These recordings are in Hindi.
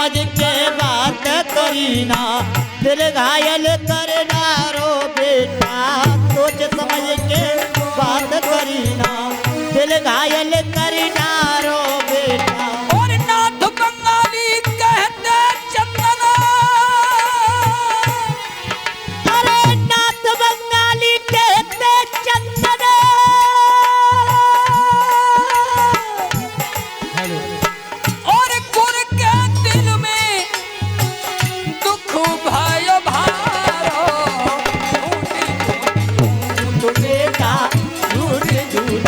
समझ के बात करी ना, दिल घायल करना रो बेटा, सोच समझ के बात करी ना, दिल घायल करना रो बेटा। और नाथ बंगाली कहते चंदन, अरे नाथ बंगाली कहते चंदन, और गुर के दिल में दुख भयो भारो, झूठ बेटा झूठ झूठ।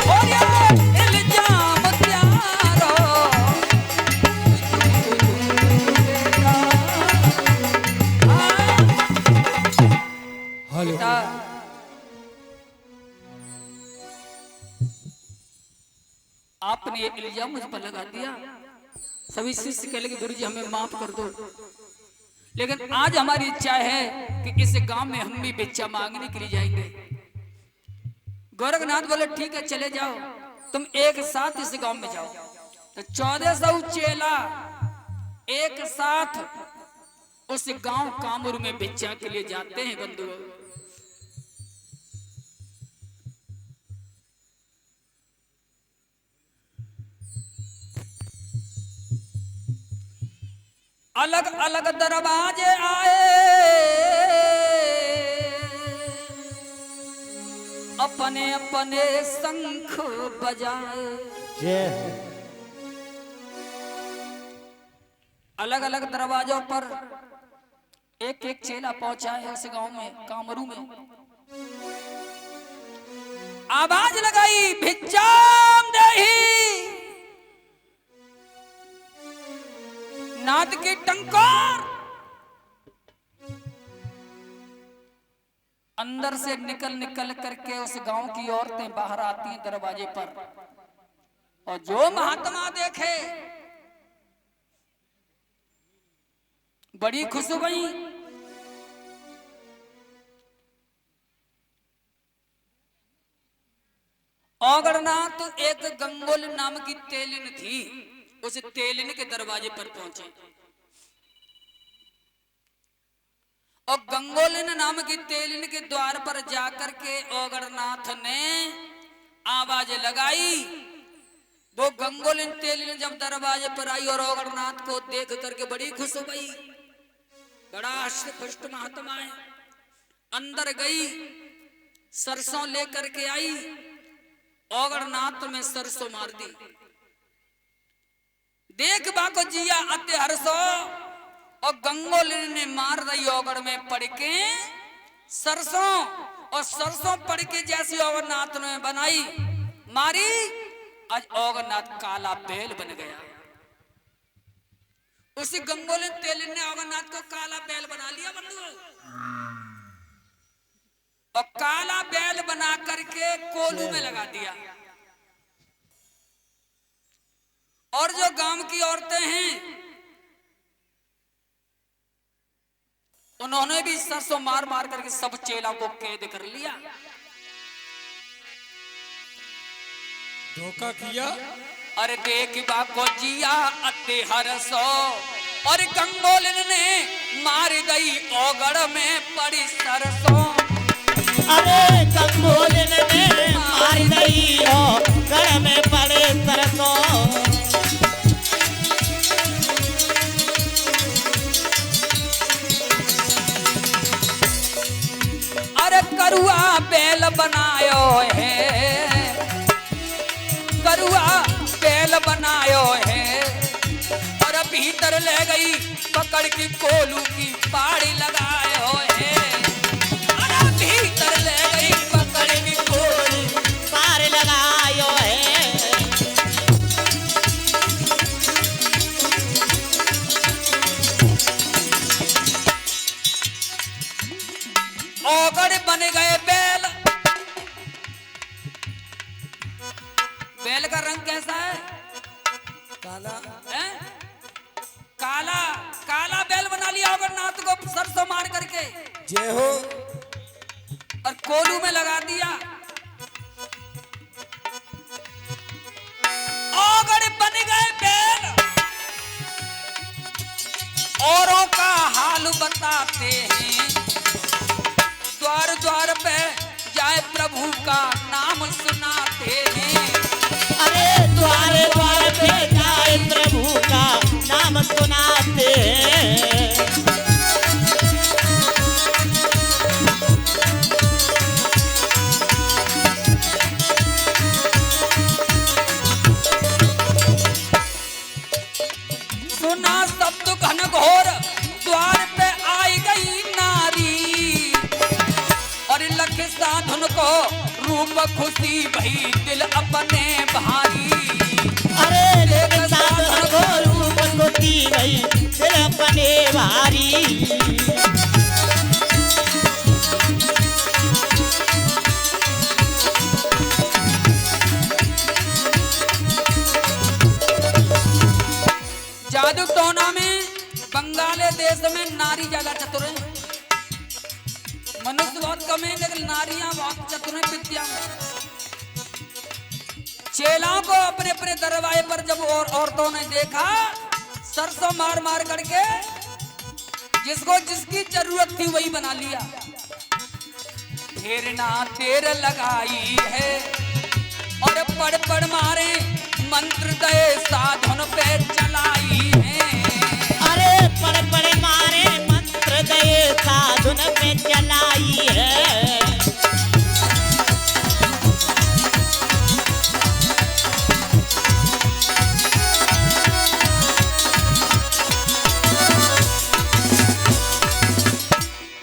और ये इल्जाम त्यारो, बेटा आपने ये इल्जाम मुझ पर लगा दिया। सभी शिष्य कह लगे गुरु जी हमें माफ कर दो, लेकिन आज हमारी इच्छा है कि इस गांव में हम भी भिक्षा मांगने के लिए जाएंगे। गोरखनाथ बोले ठीक है चले जाओ, तुम एक साथ इस गांव में जाओ। तो 1400 चेला एक साथ उस गांव कामरू में भिक्षा के लिए जाते हैं। बंधुओं, अलग अलग दरवाजे आए, अपने अपने शंख बजाए। अलग अलग दरवाजों पर एक एक चेला पहुंचा है उस गांव में कामरू में। आवाज लगाई भिक्षाम देहि, नाद की टंकार। अंदर से निकल निकल करके उस गांव की औरतें बाहर आती हैं दरवाजे पर, और जो महात्मा देखे बड़ी खुश हो गई। औगरनाथ एक गंगोल नाम की तेलिन थी, उस तेलिन के दरवाजे पर पहुंचे और गंगोलिन नाम की तेलिन के द्वार पर जाकर के औगरनाथ ने आवाज लगाई। वो गंगोलिन तेलिन जब दरवाजे पर आई और औगरनाथ को देख करके बड़ी खुश हो गई। बड़ा पुष्ट महात्मा है। अंदर गई, सरसों लेकर के आई, औगरनाथ में सरसों मार दी। देख बाको जिया अत्य हर्षो, और गंगोलिन ने मार रही औगड़ में पड़ के सरसों, और सरसों पड़ के जैसी औगरनाथ ने बनाई मारी, आज औगरनाथ काला बैल बन गया। उसी गंगोलिन तेलिन ने औगरनाथ को काला बैल बना लिया बंधुओं, और काला बैल बना करके कोलू में लगा दिया। और जो गांव की औरतें हैं उन्होंने भी सरसों मार मार करके सब चेला को कैद कर लिया। धोखा किया। अरे देख बाको जिया अति हरसो, और गंगोलिन ने मार गई औगड़ में पड़ी सरसों। अरे गंगोलिन ने मार गई औगड़ में पड़े सरसों। अरे करुआ बैल बनायो है, करुआ बैल बनायो है, और भीतर ले गई पकड़ की कोलू की पाड़ी लगायो है। अरे भीतर ले गई पकड़ की कोलू पार लगायो है। औगड़ बन गए बैल। बैल का रंग कैसा है? काला। है? काला। काला बैल बना लिया औगरनाथ को सरसों मार करके। जय हो। कोलू में लगा दिया। औगड़ बन गए बैल, औरों का हाल बताते हैं। द्वार द्वार पे जाए प्रभु का नाम सुनाते हैं। अरे द्वारे द्वार पे जाए प्रभु का नाम सुनाते हैं। सुना शब्द घनघोर, द्वार पे आई गई नारी, और लख साधुन को रूप खुशी भई दिल अपने भारी। अरे लेक साधन को रूप खुशी भई दिल अपने भारी। जादू टोना में बंगाले देश में नारी ज्यादा चतुर है। मनुष्य बहुत कम है लेकिन नारियां बहुत चतुर है विद्या में। चेलाओं को अपने अपने दरवाजे पर जब औरतों ने देखा, सरसों मार मार करके जिसको जिसकी जरूरत थी वही बना लिया। ढेर ना देर लगाई है और पढ़ पढ़ मारे मंत्र दे साधन पे चलाई है। अरे पड़ पड़ मारे मंत्र गए साधुन पे चलाई है।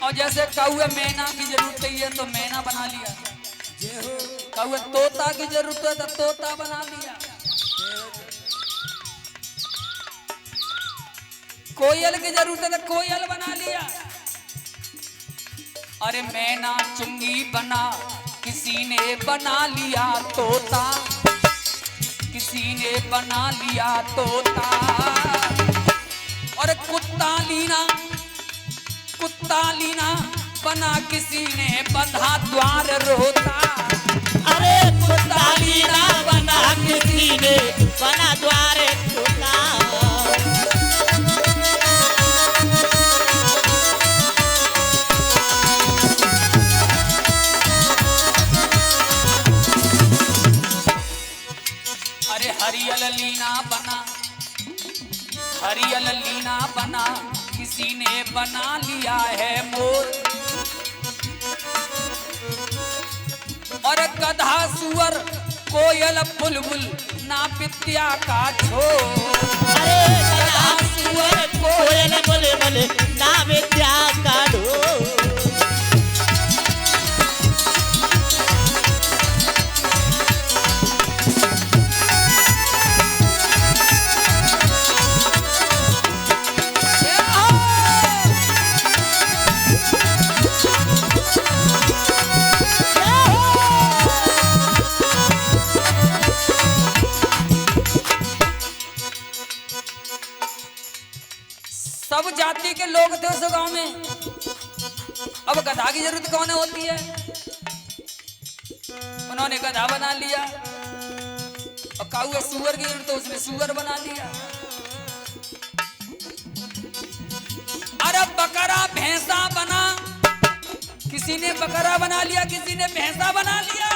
और जैसे कौए मैना की जरूरत है तो मैना बना लिया, कौए तोता की जरूरत है तो तोता बना लिया, कोयल की जरूरत है तो कोयल बना लिया। अरे मैना चुंगी बना किसी ने बना लिया तोता, किसी ने बना लिया तोता। और कुत्ता लीना बना किसी ने बंधा द्वार रोता। अरे कुत्ता लीना बना किसी ने बना द्वार रोता। अरे हरियल लीना बना किसी ने बना लिया है मोर। और गधा सुअर कोयल बुलबुल ना विद्या का छोर। अरे गधा सुअर कोयल बुलबुल ना विद्या का ढोर। सब जाति के लोग थे उस गांव में। अब गधा की जरूरत कौन होती है, उन्होंने गधा बना लिया। और कौए सुअर की जरूरत है, उसने सुअर बना लिया। अरे बकरा भैंसा बना, किसी ने बकरा बना लिया, किसी ने भैंसा बना लिया।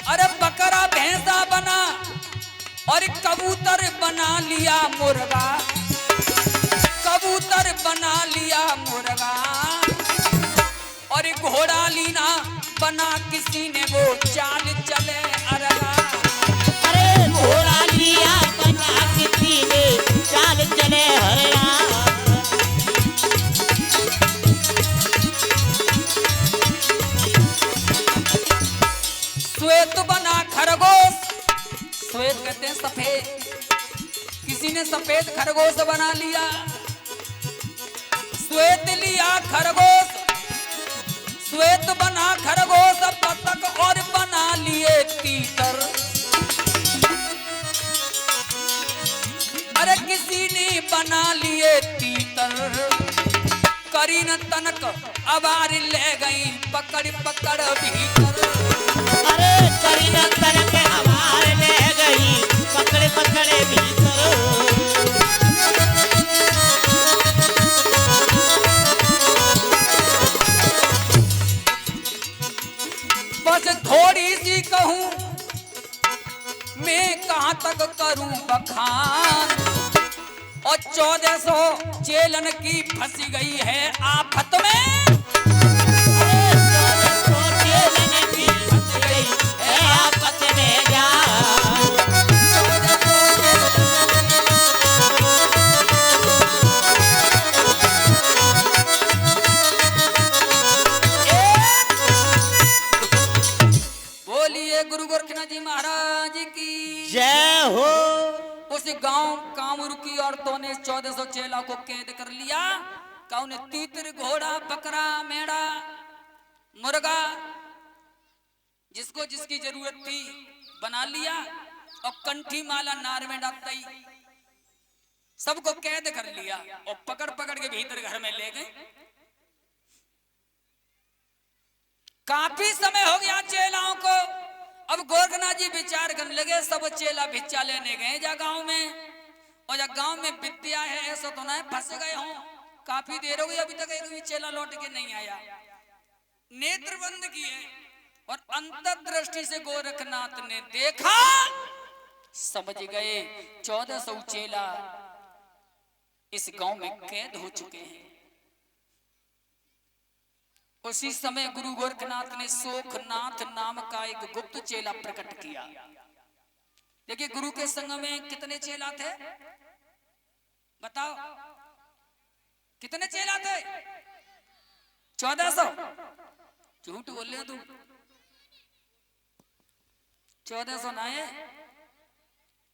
अरे बकरा भैंसा बना और कबूतर बना लिया मुर्गा, कबूतर बना लिया मुर्गा। और घोड़ा लीना बना किसी ने वो चाल चले अरगा। अरे घोड़ा लिया बना किसी ने चाल चले हरया। श्वेत बना खरगोश, श्वेत कहते हैं सफेद, किसी ने सफेद खरगोश बना लिया। श्वेत लिया खरगोश, श्वेत बना खरगोश बतख और बना लिए तीतर। अरे किसी ने बना लिए तीतर, करी न तनक अबार ले गई पकड़ पकड़ भीतर। अरे करी न तनक हमार ले गई पकड़े पकड़े भीतर। बस थोड़ी सी कहूं मैं कहां तक करूं बखान, और 1400 चेलन की फंसी गई है आफत में। बोलिए गुरु गोरखनाथ जी महाराज की जय हो। उस गांव कामूर की औरतों ने 1400 चेला को कैद कर लिया। का उन्हें तीतर, घोड़ा, बकरा, मेढ़ा, मुर्गा जिसको जिसकी जरूरत थी बना लिया, और कंठी माला नार में डालता ही सबको कैद कर लिया और पकड़ पकड़ के भीतर घर में ले गए। काफी समय हो गया चेलाओं को। अब गोरखनाथ जी विचार करने लगे, सब चेला भिक्षा लेने गए जा गांव में, और जा गांव में विद्या है ऐसा तो ना फंस गए हों। काफी देर हो गई अभी तक एक भी चेला लौट के नहीं आया। नेत्र बंद किए और अंतर्दृष्टि से गोरखनाथ ने देखा, समझ गए 1400 चेला इस गांव में कैद हो चुके हैं। उसी समय गुरु गोरखनाथ ने शोकनाथ नाम का एक गुप्त चेला प्रकट किया। देखिए गुरु के संग में कितने चेला थे बताओ, कितने चेला थे? 1400। झूठ बोल रहे हो तुम। 1400 ना है,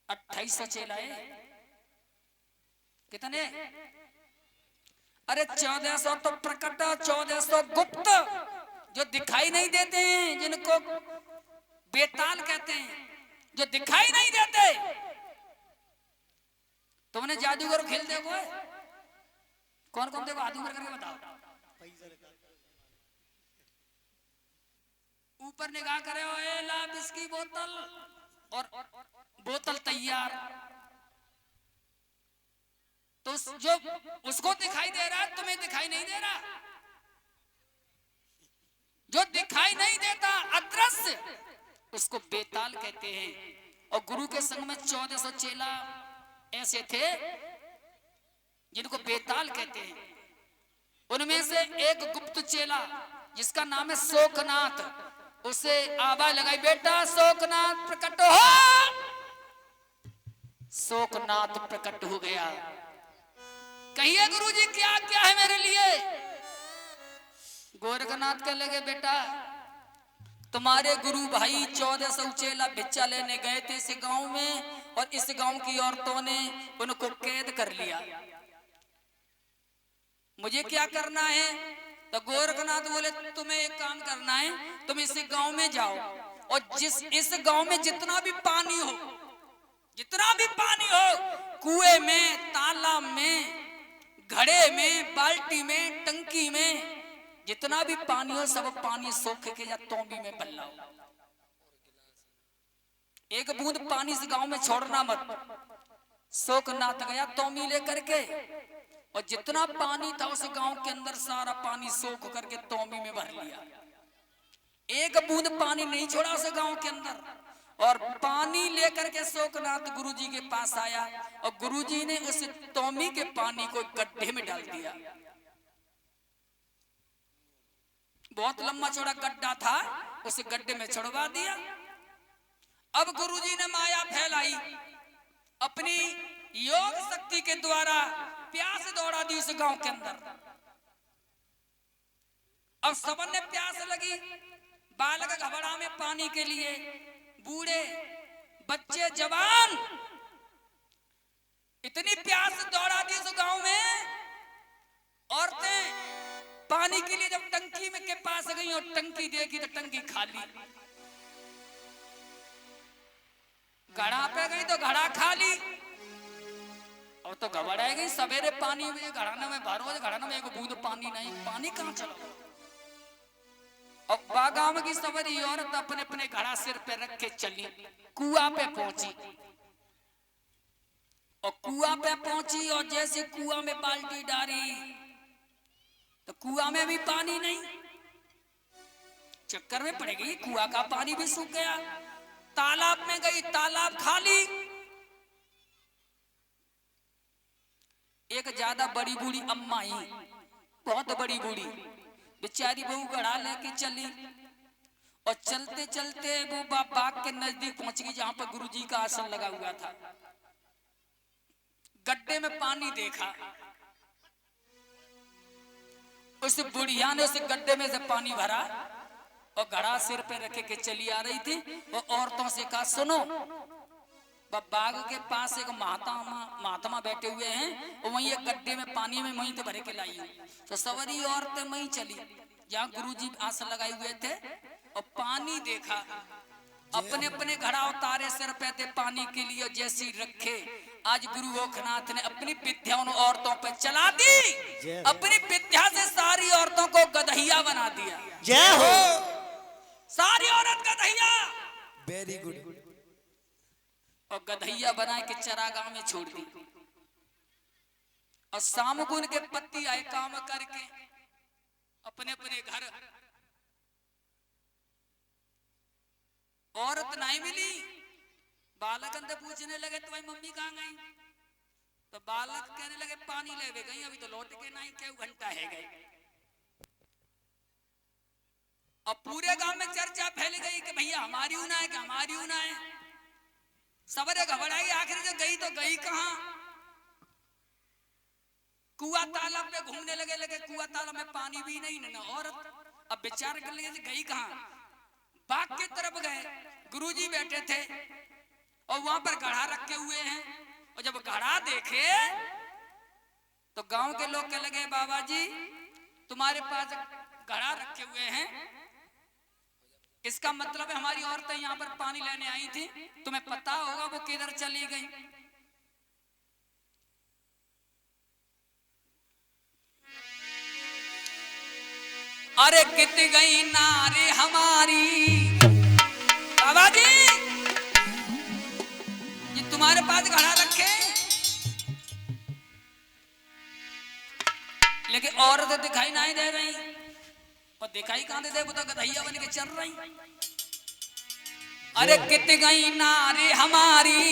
2800 चेला है। कितने? अरे 1400 तो प्रकट, 1400 गुप्त, जो दिखाई नहीं देते हैं, जिनको बेताल कहते हैं, जो दिखाई नहीं देते। तुमने जादूगर खेल देखो है? कौन कौन देखो जादूगर करके बताओ। ऊपर निगाह करे हो, ए ला बिस्की बोतल, और बोतल तैयार। तो जो उसको दिखाई दे रहा है तुम्हें दिखाई नहीं दे रहा। जो दिखाई नहीं देता अदृश्य उसको बेताल कहते हैं। और गुरु के संग में 1400 चेला ऐसे थे जिनको बेताल कहते हैं। उनमें से एक गुप्त चेला जिसका नाम है शोकनाथ, उसे आवाज लगाई, बेटा शोकनाथ प्रकट हो। शोकनाथ प्रकट हो गया। कहिए गुरुजी क्या क्या है मेरे लिए? गोरखनाथ कह लगे, बेटा तुम्हारे गुरु भाई 1400 चेला भिक्षा लेने गए थे इस गांव में, और इस गांव की औरतों ने उनको कैद कर लिया। मुझे क्या करना है? तो गोरखनाथ बोले तुम्हें एक काम करना है, तुम इस गांव में जाओ, और इस गांव में जितना भी पानी हो, जितना भी पानी हो, कुएं में, तालाब में, घड़े में, बाल्टी में, टंकी में, जितना भी पानी हो सब पानी सोख के या तोंबी में बल्लाओ। एक बूंद पानी से गांव में छोड़ना मत। शोकनाथ गया तोंबी लेकर के, और जितना पानी था उस गांव के अंदर सारा पानी सोख करके तोंबी में भर लिया। एक बूंद पानी नहीं छोड़ा उस गांव के अंदर। और पानी लेकर के शोकनाथ गुरुजी के पास आया, और गुरुजी ने उस तोमी के पानी को गड्ढे में डाल दिया। बहुत लंबा चौड़ा गड्ढा था, उस गड्ढे में छुड़वा दिया। अब गुरुजी ने माया फैलाई, अपनी योग शक्ति के द्वारा प्यास दौड़ा दी उस गांव के अंदर। अब सबन ने प्यास लगी, बालक घबरा में पानी के लिए, बूढ़े बच्चे जवान, इतनी प्यास दौड़ा दी उस गांव में। औरतें पानी के लिए जब टंकी में के पास गई और टंकी देखी तो टंकी खाली, घड़ा पे गई तो घड़ा खाली। और तो घबराए गई, सवेरे पानी में घड़ाने में भरो, घड़ाने में एक बूंद पानी नहीं, पानी कहाँ चला। और बागाम की सवरी औरत अपने अपने घड़ा सिर पे रख के चली, कुआं पे पहुंची। और कुआं पे पहुंची और जैसे कुआं में बाल्टी डाली तो कुआं में भी पानी नहीं, चक्कर में पड़ गई, कुआं का पानी भी सूख गया। तालाब में गई, तालाब खाली। एक ज्यादा बड़ी बूढ़ी अम्मा ही, बहुत बड़ी बूढ़ी बेचारी, बहू गड़ा लेके चली। और चलते चलते वो बाग के नजदीक पहुंच गई जहां पर गुरुजी का आसन लगा हुआ था। गड्ढे में पानी देखा, उस बुढ़िया ने उस गड्ढे में से पानी भरा और घड़ा सिर पे रखे के चली आ रही थी। और औरतों से कहा, सुनो, बाग के पास एक महात्मा बैठे हुए हैं और वहीं एक गड्ढे में पानी में वहीं तो भरे के लाई। तो सवरी औरतें वहीं चली जहाँ गुरुजी आसन लगाए हुए थे और पानी देखा। अपने अपने घड़ा उतारे सिर पे थे पानी के लिए, जैसी रखे। आज गुरु गोरखनाथ ने अपनी विद्या उन औरतों पे चला दी, अपनी विद्या से सारी औरतों को गदहिया बना दिया। जय हो। सारी औरत गदहिया, वेरी गुड। और गदहिया बना के चरागाह में छोड़ दी। और शाम को उनके पति आए काम करके अपने अपने घर। औरत नहीं मिली, बालक अंदर पूछने लगे, तुम्हारी मम्मी कहाँ गई? तो बालक कहने लगे, पानी लेवे गई, अभी तो लौट के नहीं, क्या घंटा है गए। अब पूरे गांव में चर्चा फैल गई कि भैया हमारी ऊना है, कि हमारी ऊना है। सबरे घबराई, आखिर जो गई तो गई कहां। कुआं तालाब में घूमने लगे, कुआं तालाब में पानी भी नहीं ना औरत। अब विचार कर लगे गई कहां। बाग की तरफ गए, गुरुजी बैठे थे और वहां पर घड़ा रखे हुए हैं। और जब घड़ा देखे तो गांव के लोग कहने लगे, बाबा जी तुम्हारे पास घड़ा रखे हुए हैं, इसका मतलब है हमारी औरतें यहाँ पर पानी लेने आई थी, तुम्हें पता होगा वो किधर चली गई। अरे कित गई नारी हमारी। बाबा जी ये तुम्हारे पास घड़ा रखे, लेकिन औरतें दिखाई नहीं दे रही। और दिखाई कहां दे, वो तो गधैया बन के चल रही। अरे कित गई नारी हमारी,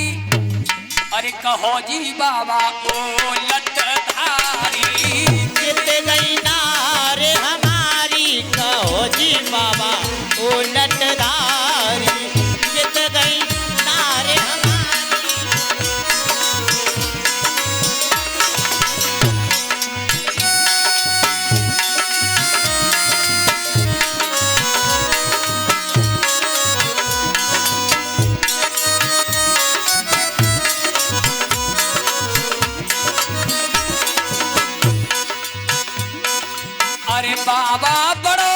अरे कहो जी बाबा ओ लटधारी। कित गई नारी हमारी, कहो जी बाबा ओ लटधारी। कित गई नारी हमारी। अरे बाबा बड़ो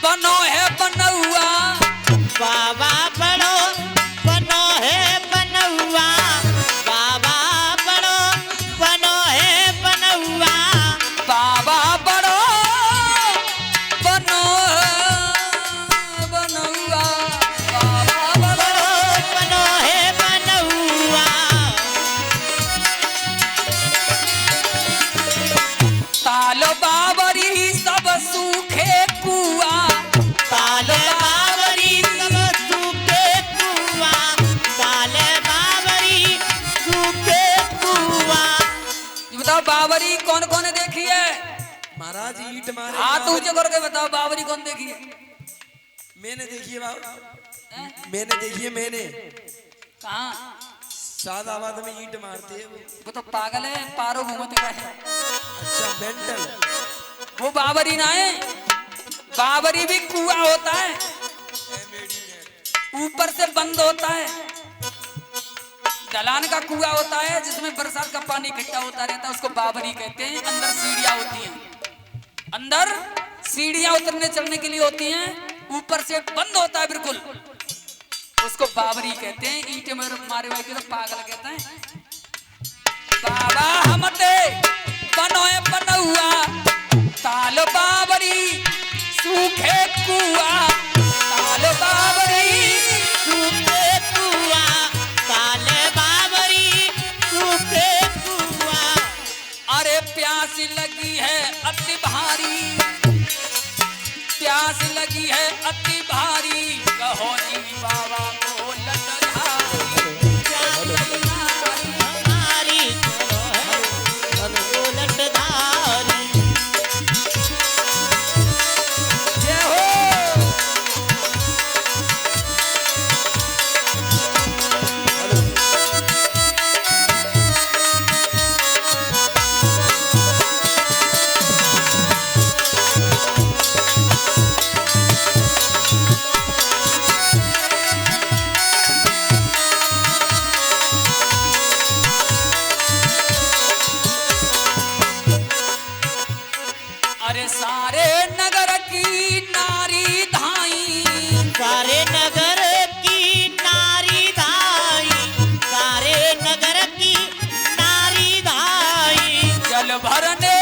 बनो है बनौआ। बाबा बड़ो बनो है बनौआ। बाबा बड़ो बनो है बनौआ। बाबा बड़ो बनो है बनौआ। बाबा बड़ो बनो है बनौआ। तालो बाबरी सब सूखे कुआ। ताले बावरी सब सूखे कुआ। ताले बावरी सूखे कुआ। ये बताओ बाबरी कौन कौन ने देखी है? महाराज ईट मारे। हाथ ऊंचे करके बताओ बाबरी कौन देखी है? मैंने देखी है बाबा, मैंने देखी है। मैंने कहाँ? सादाबाद में ईंट मारते हैं वो तो पागल है, पारो घूमते का है। अच्छा मेंटल। वो बाबरी ना है, बाबरी भी कुआं होता है, ऊपर से बंद होता है। ढलान का कुआं होता है जिसमें बरसात का पानी इकट्ठा होता रहता है, उसको बाबरी कहते हैं। अंदर सीढ़ियां होती हैं, अंदर सीढ़ियां उतरने चढ़ने के लिए होती हैं, ऊपर से बंद होता है बिल्कुल, उसको बाबरी कहते हैं। ईंटे में मारे हुए तो पागल कहते हैं। हमते बनोए बनौआ ताल बाबरी सूखे कुआ ताल बाबरी सूखे कुआ ताल बाबरी सूखे कुआ। अरे प्यास लगी है अति भारी प्यास लगी है अति भारी कहो जी बाबा को लटधारी प्यास लगी भारी हमारी उलटधारी। जय हो अरे सारे नगर की नारी धाई सारे नगर की नारी धाई सारे नगर की नारी धाई। जल भरने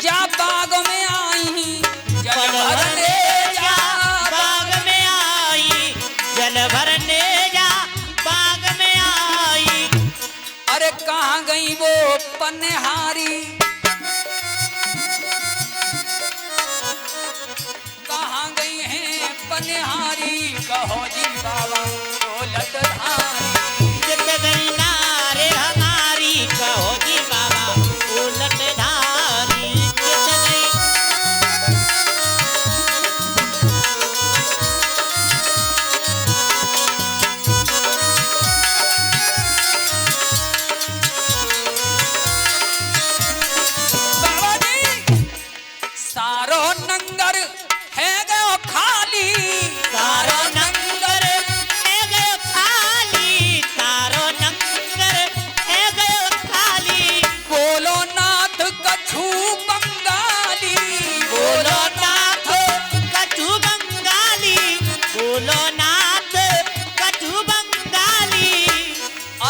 जा बाग में आई जल भरने जा बाग में आई जल भरने जा बाग में आई। अरे कहाँ गई वो पन्नेहारी कहाँ गई है पन्नेहारी कहो जी बाबा को लटधारी जित गई नारे हमारी कहो जी बाबा उलटधारी। जित गई बाबा जी सारो नंगर है गयो खाली तारो नंगर है गयो खाली तारो नंगर है गयो खाली। बोलो नाथ कछु बंगाली बोलो नाथ कछु बंगाली बोलो नाथ कछु बंगाली।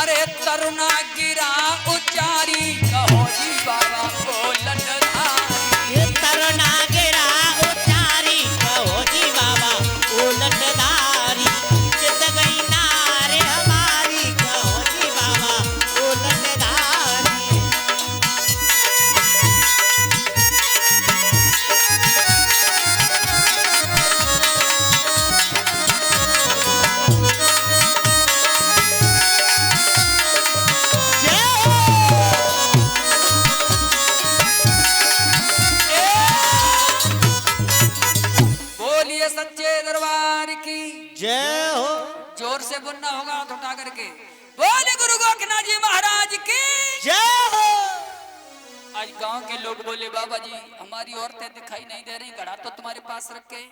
अरे तरुणा गिरा उचारी कहो जी बाबा को लटधारी ये तरुणा गिरा उचारी कहो जी बाबा उलटधारी। जित गई नारे हमारी कहो जी बाबा उलटधारी। जय हो। बोलिए सच्चे दरबार की जय हो। जोर से बोलना होगा हाथ उठा करके बोले गुरु गोरखनाथ जी महाराज की जय हो। आज गांव के लोग बोले बाबा जी हमारी औरतें दिखाई नहीं दे रही घड़ा तो तुम्हारे पास रखे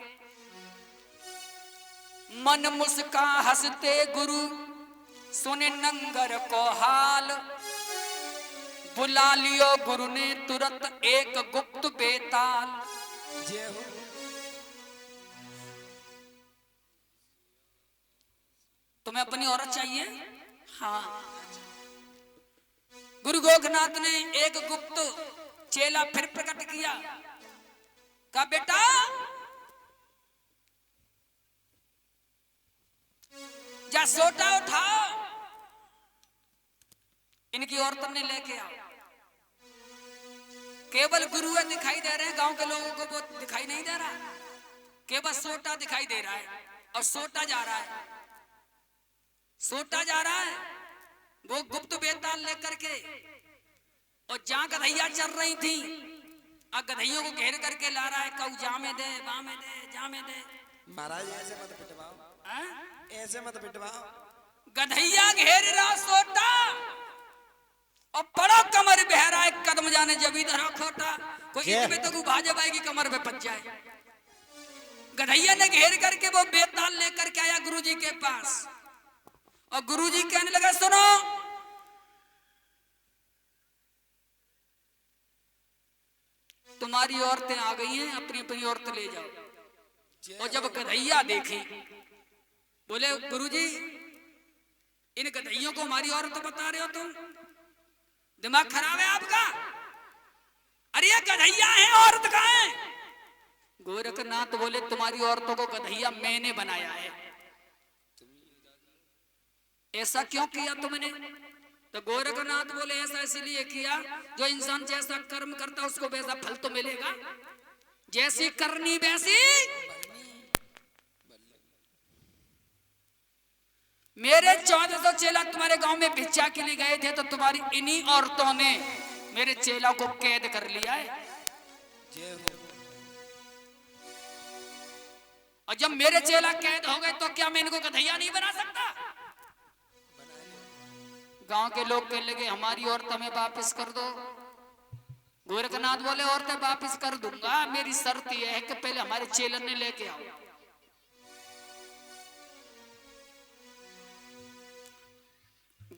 मन मुस्का हंसते गुरु सुने नंगर को हाल बुला लियो गुरु ने तुरंत एक गुप्त बेताल जय हो। तुम्हें अपनी औरत चाहिए हाँ गुरु गोरखनाथ ने एक गुप्त चेला फिर प्रकट किया कहा बेटा जा सोटा उठाओ इनकी औरतों ने लेके आओ केवल गुरु दिखाई दे रहे हैं गांव के लोगों को वो दिखाई नहीं दे रहा केवल सोटा दिखाई दे रहा है और सोटा जा रहा है सोटा जा रहा है वो गुप्त बेताल लेकर के और जहां गधैया चल रही थी अब गधैयों को घेर करके ला रहा है कऊ जा में दे बा में दे जा में दे महाराज ऐसे मत पिटवाओ हाँ? ऐसे मत पिटवाओ। गधैया घेर रहा सोटा और बड़ा कमर बहरा है कदम जाने जबी धरा खोटा कोई इसमें तो भाजप आएगी कमर में पच जाए गधैया ने घेर करके वो बेताल लेकर के आया गुरुजी के पास और गुरुजी कहने लगा सुनो तुम्हारी औरतें आ गई हैं अपनी अपनी औरत ले जाओ और जब गधैया देखे बोले गुरुजी इन गधैयों को हमारी औरत बता रहे हो तुम दिमाग खराब है आपका? अरे ये गधैया है, औरत का है। गोरखनाथ बोले तुम्हारी औरतों को गधैया मैंने बनाया है। ऐसा क्यों किया तुमने? तो गोरखनाथ बोले ऐसा इसलिए किया, जो इंसान जैसा कर्म करता उसको वैसा फल तो मिलेगा, जैसी करनी वैसी। मेरे 1400 चेला तुम्हारे गांव में भिक्षा के लिए गए थे, तो तुम्हारी इन्हीं औरतों ने मेरे चेला को कैद कर लिया है। और जब मेरे चेला कैद हो गए तो क्या मैं इनको गधैया नहीं बना सकता? गांव के लोग कहने लगे हमारी औरत हमें वापस कर दो। गोरखनाथ बोले औरतें वापस कर दूंगा, मेरी शर्त यह है कि पहले हमारे चेलन ने लेके आओ।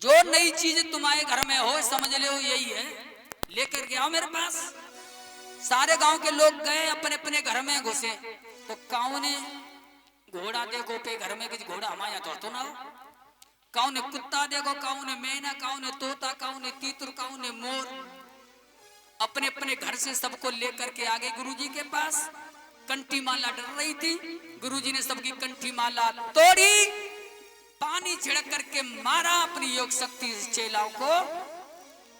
जो नई चीज तुम्हारे घर में हो समझ लो यही है, लेकर के आओ मेरे पास। सारे गांव के लोग गए, अपने अपने घर में घुसे। तो काऊ ने घोड़ा देखो पे घर में, किसी घोड़ा हमारे यहाँ तो ना हो। काऊ ने कुत्ता देखो, काऊ ने मैना, काऊ ने तोता, काऊ ने तीतर, काऊ ने मोर। अपने अपने घर से सबको लेकर के आ गए गुरुजी के पास। कंठी माला डर रही थी, गुरुजी ने सबकी कंठी माला तोड़ी, पानी छिड़क करके मारा, अपनी योग शक्ति चेलाओं को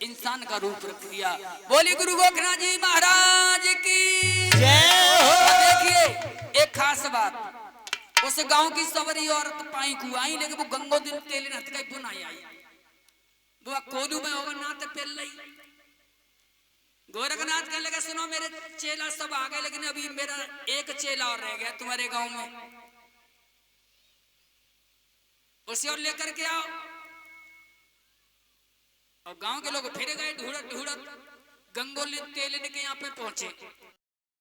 इंसान का रूप रख दिया। बोली गुरु गोरखनाथ जी महाराज की जय हो। देखिए एक खास बात, उस गांव की सवरी औरत पाई को आई, लेकिन वो गंगो दिन तेल हथ का बुनाई आई, वो कोदू में होगा ना तो पेल ली। गोरखनाथ कहने लगे सुनो मेरे चेला सब आ गए, लेकिन अभी मेरा एक चेला और रह गया तुम्हारे गांव में, उसे और लेकर के आओ। और गांव के लोग फिर गए ढूंढत ढूंढत, गंगोली तेल के यहाँ पे पहुंचे।